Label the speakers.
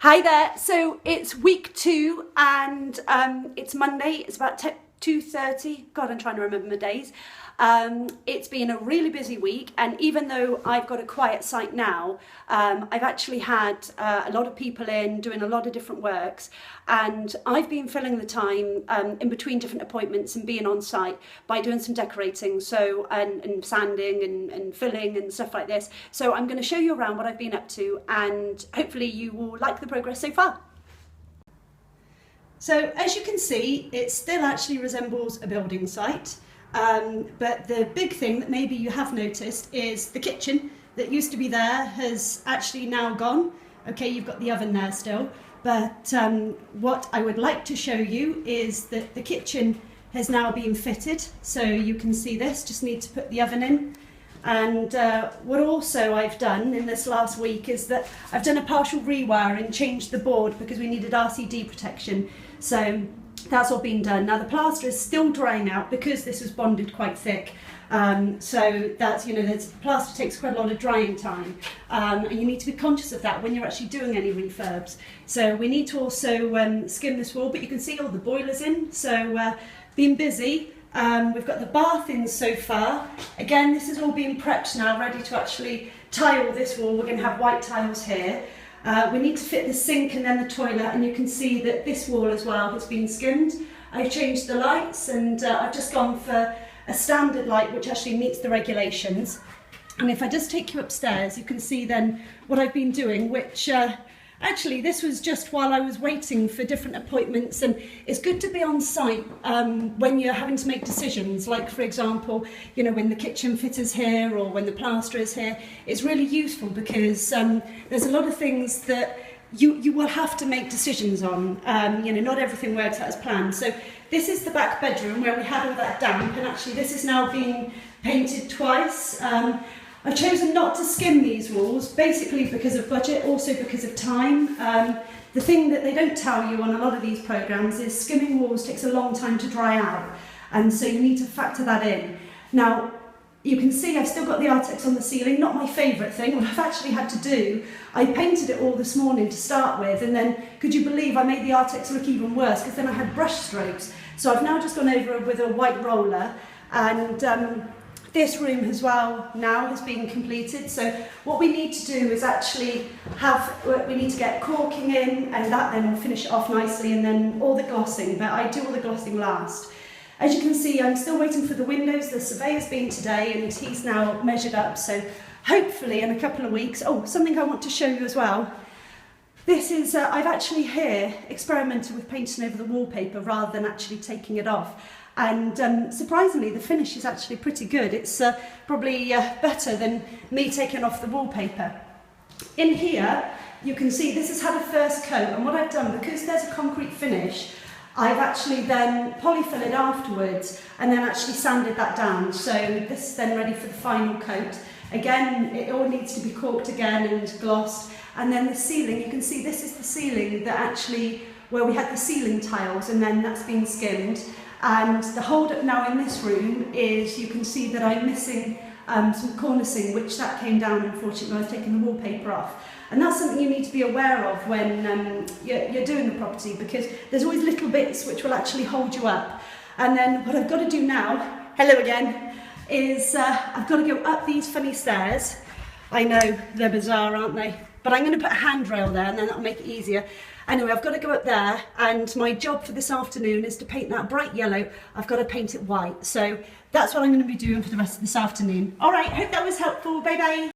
Speaker 1: Hi there, so it's week 2 and it's Monday, it's about 2:30, God I'm trying to remember my days. It's been a really busy week, and even though I've got a quiet site now, I've actually had a lot of people in doing a lot of different works, and I've been filling the time in between different appointments and being on site by doing some decorating, so and sanding and filling and stuff like this. So I'm going to show you around what I've been up to, and hopefully you will like the progress so far. So as you can see, it still actually resembles a building site. But the big thing that maybe you have noticed is the kitchen that used to be there has actually now gone. Okay, you've got the oven there still, but what I would like to show you is that the kitchen has now been fitted. So you can see this, just need to put the oven in. And what also I've done in this last week is that I've done a partial rewire and changed the board because we needed RCD protection. So that's all been done. Now the plaster is still drying out because this was bonded quite thick. So that's, plaster takes quite a lot of drying time, and you need to be conscious of that when you're actually doing any refurbs. So we need to also skim this wall, but you can see all the boilers in, so been busy. We've got the bath in so far. Again, this is all being prepped now, ready to actually tile this wall. We're going to have white tiles here. We need to fit the sink and then the toilet, and you can see that this wall as well has been skimmed. I've changed the lights, and I've just gone for a standard light which actually meets the regulations. And if I just take you upstairs, you can see then what I've been doing, which actually this was just while I was waiting for different appointments, and it's good to be on site when you're having to make decisions, like for example, when the kitchen fitter's here or when the plasterer's here. It's really useful because there's a lot of things that you will have to make decisions on. Not everything works out as planned. So this is the back bedroom where we had all that damp, and actually this is now being painted twice. I've chosen not to skim these walls, basically because of budget, also because of time. The thing that they don't tell you on a lot of these programmes is skimming walls takes a long time to dry out, and so you need to factor that in. Now, you can see I've still got the Artex on the ceiling, not my favourite thing. What I've actually had to do, I painted it all this morning to start with, and then, could you believe I made the Artex look even worse, because then I had brush strokes. So I've now just gone over with a white roller, and this room as well now has been completed. So what we need to do is actually we need to get caulking in, and that then will finish it off nicely, and then all the glossing, but I do all the glossing last. As you can see, I'm still waiting for the windows. The surveyor's been today and he's now measured up, so hopefully in a couple of weeks. Oh, something I want to show you as well. This is, I've actually here experimented with painting over the wallpaper rather than actually taking it off. And surprisingly, the finish is actually pretty good. It's probably better than me taking off the wallpaper. In here, you can see this has had a first coat, and what I've done, because there's a concrete finish, I've actually then polyfilled afterwards and then actually sanded that down. So this is then ready for the final coat. Again, it all needs to be caulked again and glossed. And then the ceiling, you can see this is the ceiling that actually, where we had the ceiling tiles, and then that's been skimmed. And the hold up now in this room is, you can see that I'm missing some cornicing, which that came down unfortunately when I was taking the wallpaper off. And that's something you need to be aware of when you're doing the property, because there's always little bits which will actually hold you up. And then what I've got to do now, hello again, is I've got to go up these funny stairs. I know, they're bizarre, aren't they? But I'm going to put a handrail there, and then that'll make it easier. Anyway, I've got to go up there, and my job for this afternoon is to paint that bright yellow. I've got to paint it white. So that's what I'm going to be doing for the rest of this afternoon. All right, hope that was helpful. Bye-bye.